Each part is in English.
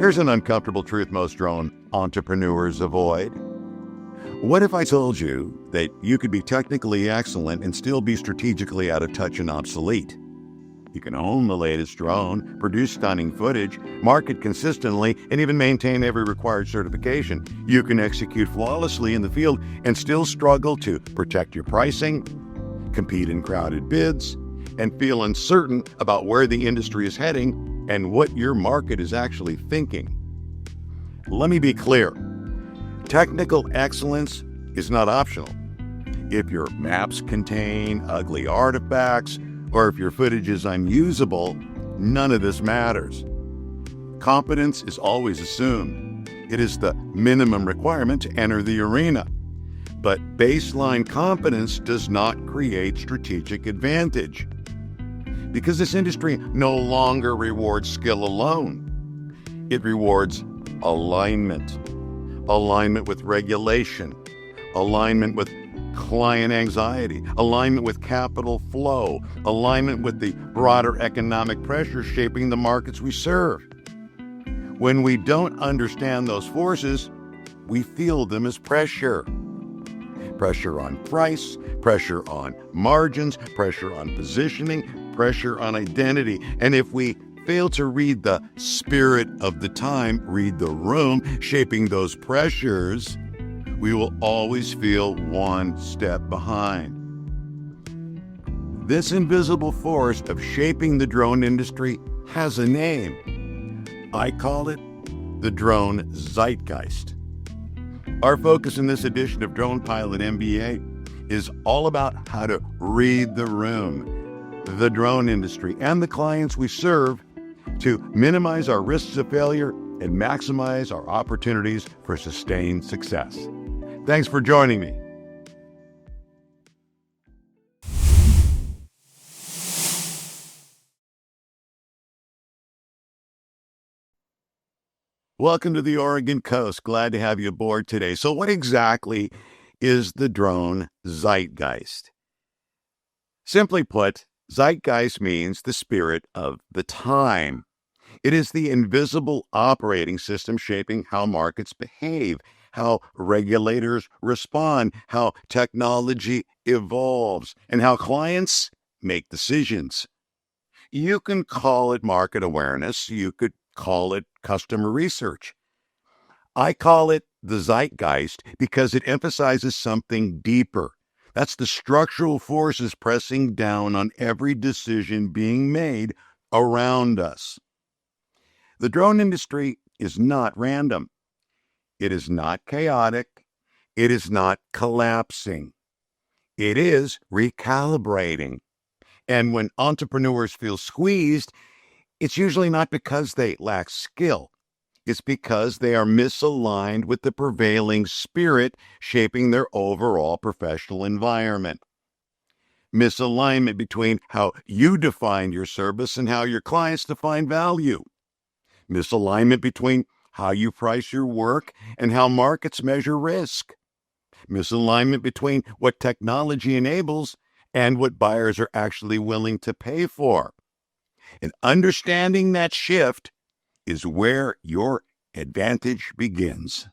Here's an uncomfortable truth most drone entrepreneurs avoid. What if I told you that you could be technically excellent and still be strategically out of touch and obsolete? You can own the latest drone, produce stunning footage, market consistently, and even maintain every required certification. You can execute flawlessly in the field and still struggle to protect your pricing, compete in crowded bids, and feel uncertain about where the industry is heading and what your market is actually thinking. Let me be clear. Technical excellence is not optional. If your maps contain ugly artifacts, or if your footage is unusable, none of this matters. Competence is always assumed. It is the minimum requirement to enter the arena. But baseline competence does not create strategic advantage. Because this industry no longer rewards skill alone. It rewards alignment. Alignment with regulation. Alignment with client anxiety. Alignment with capital flow. Alignment with the broader economic pressures shaping the markets we serve. When we don't understand those forces, we feel them as pressure. Pressure on price, pressure on margins, pressure on positioning, pressure on identity. And if we fail to read the spirit of the time, read the room, shaping those pressures, we will always feel one step behind. This invisible force of shaping the drone industry has a name. I call it the Drone Zeitgeist. Our focus in this edition of Drone Pilot MBA is all about how to read the room, the drone industry, and the clients we serve to minimize our risks of failure and maximize our opportunities for sustained success. Thanks for joining me. Welcome to the Oregon coast. Glad to have you aboard today. So what exactly is the drone zeitgeist? Simply put, zeitgeist means the spirit of the time. It is the invisible operating system shaping how markets behave, how regulators respond, how technology evolves, and how clients make decisions. You can call it market awareness. You could call it customer research. I call it the zeitgeist because it emphasizes something deeper. That's the structural forces pressing down on every decision being made around us. The drone industry is not random. It is not chaotic. It is not collapsing. It is recalibrating. And when entrepreneurs feel squeezed, it's usually not because they lack skill. It's because they are misaligned with the prevailing spirit shaping their overall professional environment. Misalignment between how you define your service and how your clients define value. Misalignment between how you price your work and how markets measure risk. Misalignment between what technology enables and what buyers are actually willing to pay for. And understanding that shift is where your advantage begins.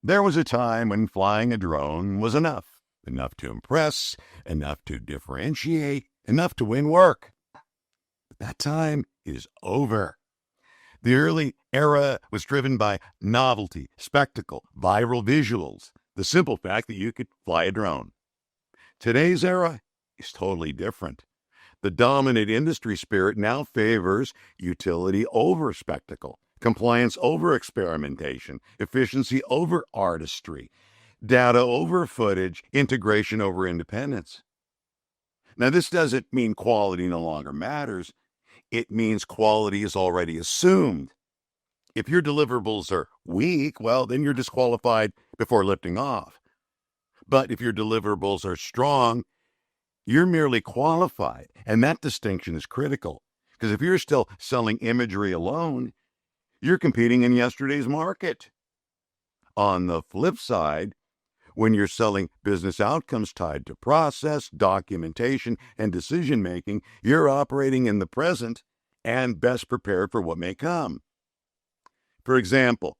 There was a time when flying a drone was enough to impress, enough to differentiate, enough to win work. But that time is over. The early era was driven by novelty, spectacle, viral visuals, the simple fact that you could fly a drone. Today's era is totally different. The dominant industry spirit now favors utility over spectacle, compliance over experimentation, efficiency over artistry, data over footage, integration over independence. Now, this doesn't mean quality no longer matters. It means quality is already assumed. If your deliverables are weak, well, then you're disqualified before lifting off. But if your deliverables are strong, you're merely qualified. And that distinction is critical. Because if you're still selling imagery alone, you're competing in yesterday's market. On the flip side, When you're selling business outcomes tied to process, documentation, and decision making, you're operating in the present and best prepared for what may come. For example,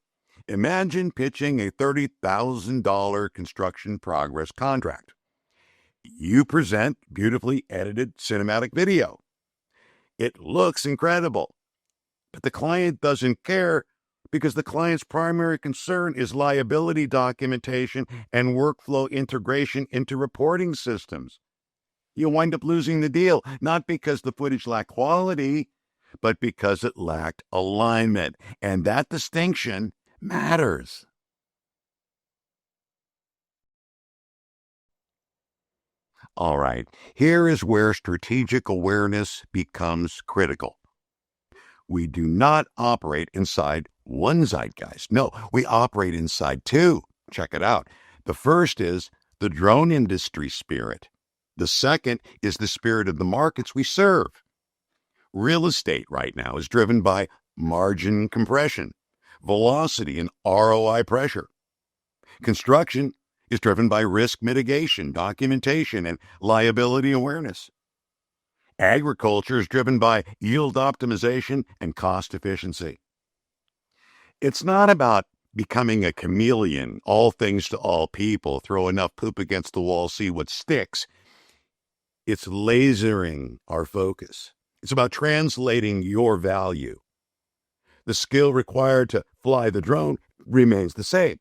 imagine pitching a $30,000 construction progress contract. You present beautifully edited cinematic video. It looks incredible, but the client doesn't care because the client's primary concern is liability documentation and workflow integration into reporting systems. You'll wind up losing the deal, not because the footage lacked quality, but because it lacked alignment. And that distinction matters. All right, here is where strategic awareness becomes critical. We do not operate inside one zeitgeist. No, we operate inside two. Check it out. The first is the drone industry spirit. The second is the spirit of the markets we serve. Real estate right now is driven by margin compression, velocity, and ROI pressure. Construction is driven by risk mitigation, documentation, and liability awareness. Agriculture is driven by yield optimization and cost efficiency. It's not about becoming a chameleon, all things to all people, throw enough poop against the wall, see what sticks. It's lasering our focus. It's about translating your value. The skill required to fly the drone remains the same.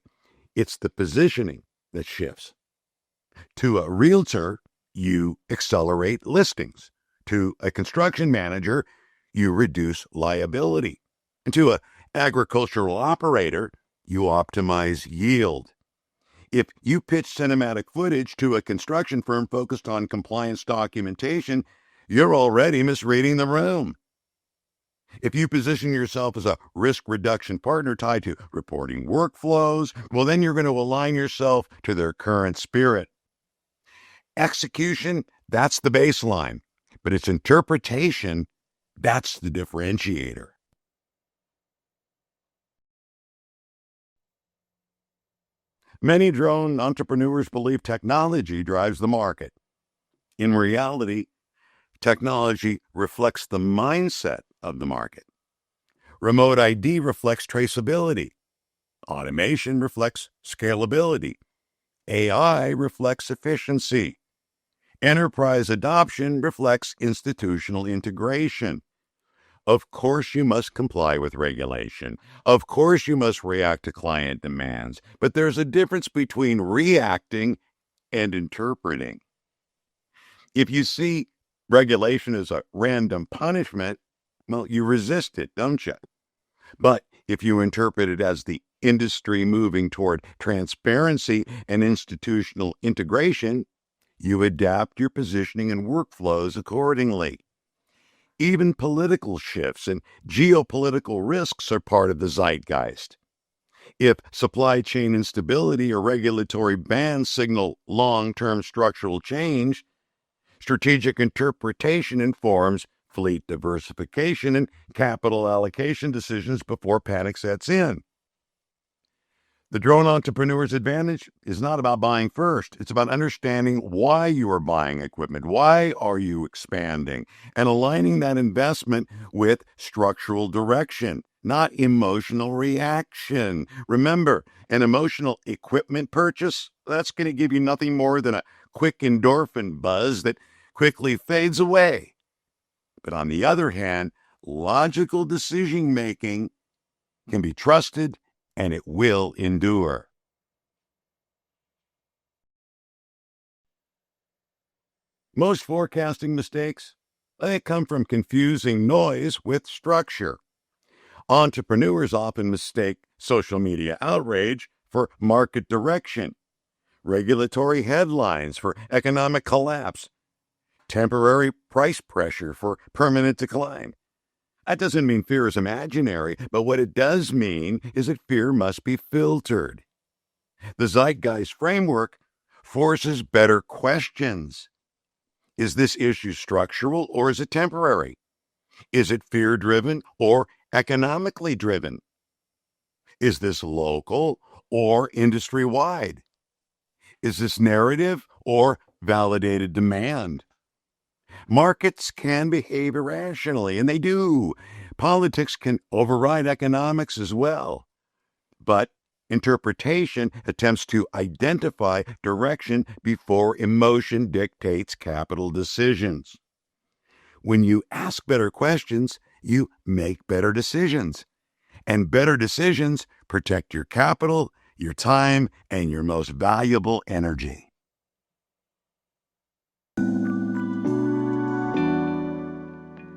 It's the positioning that shifts. To a realtor, you accelerate listings. To a construction manager, you reduce liability. And to an agricultural operator, you optimize yield. If you pitch cinematic footage to a construction firm focused on compliance documentation, you're already misreading the room. If you position yourself as a risk reduction partner tied to reporting workflows, well, then you're going to align yourself to their current spirit. Execution, that's the baseline, but its interpretation, that's the differentiator. Many drone entrepreneurs believe technology drives the market. In reality, technology reflects the mindset of the market. Remote ID reflects traceability. Automation reflects scalability. AI reflects efficiency. Enterprise adoption reflects institutional integration. Of course, you must comply with regulation. Of course, you must react to client demands. But there's a difference between reacting and interpreting. If you see regulation as a random punishment, well, you resist it, don't you? But if you interpret it as the industry moving toward transparency and institutional integration, you adapt your positioning and workflows accordingly. Even political shifts and geopolitical risks are part of the zeitgeist. If supply chain instability or regulatory bans signal long-term structural change, strategic interpretation informs fleet diversification and capital allocation decisions before panic sets in. The drone entrepreneur's advantage is not about buying first. It's about understanding why you are buying equipment. Why are you expanding? And aligning that investment with structural direction, not emotional reaction. Remember, an emotional equipment purchase, that's going to give you nothing more than a quick endorphin buzz that quickly fades away. But on the other hand, logical decision making can be trusted and it will endure. Most forecasting mistakes, they come from confusing noise with structure. Entrepreneurs often mistake social media outrage for market direction, regulatory headlines for economic collapse, temporary price pressure for permanent decline. That doesn't mean fear is imaginary, but what it does mean is that fear must be filtered. The Zeitgeist framework forces better questions. Is this issue structural or is it temporary? Is it fear-driven or economically driven? Is this local or industry-wide? Is this narrative or validated demand? Markets can behave irrationally, and they do. Politics can override economics as well. But interpretation attempts to identify direction before emotion dictates capital decisions. When you ask better questions, you make better decisions. And better decisions protect your capital, your time, and your most valuable energy.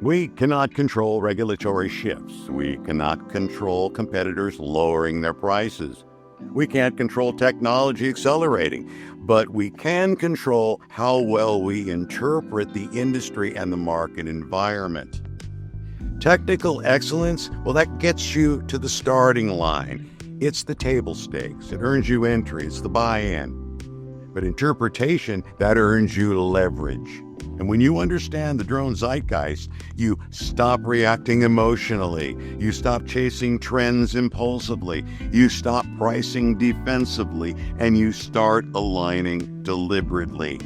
We cannot control regulatory shifts. We cannot control competitors lowering their prices. We can't control technology accelerating, but we can control how well we interpret the industry and the market environment. Technical excellence, well, that gets you to the starting line. It's the table stakes. It earns you entry. It's the buy-in. But interpretation, that earns you leverage. And when you understand the drone zeitgeist, you stop reacting emotionally. You stop chasing trends impulsively. You stop pricing defensively, and you start aligning deliberately.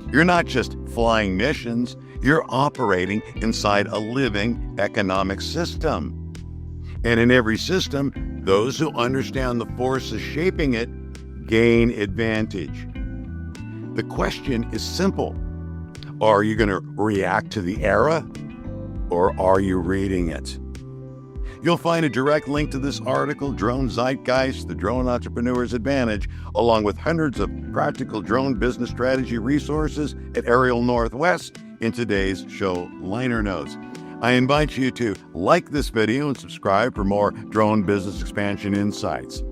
You're not just flying missions. You're operating inside a living economic system. And in every system, those who understand the forces shaping it gain advantage. The question is simple. Are you going to react to the era, or are you reading it? You'll find a direct link to this article, Drone Zeitgeist, the Drone Entrepreneur's Advantage, along with hundreds of practical drone business strategy resources at Aerial Northwest in today's show liner notes. I invite you to like this video and subscribe for more drone business expansion insights.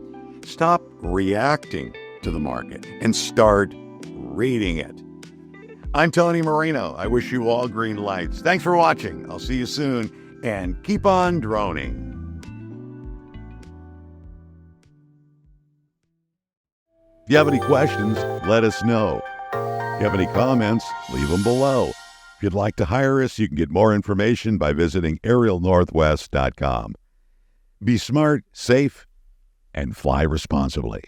Stop reacting to the market and start reading it. I'm Tony Marino. I wish you all green lights. Thanks for watching. I'll see you soon, and keep on droning. If you have any questions, let us know. If you have any comments, leave them below. If you'd like to hire us, you can get more information by visiting aerialnorthwest.com. Be smart, safe, and fly responsibly.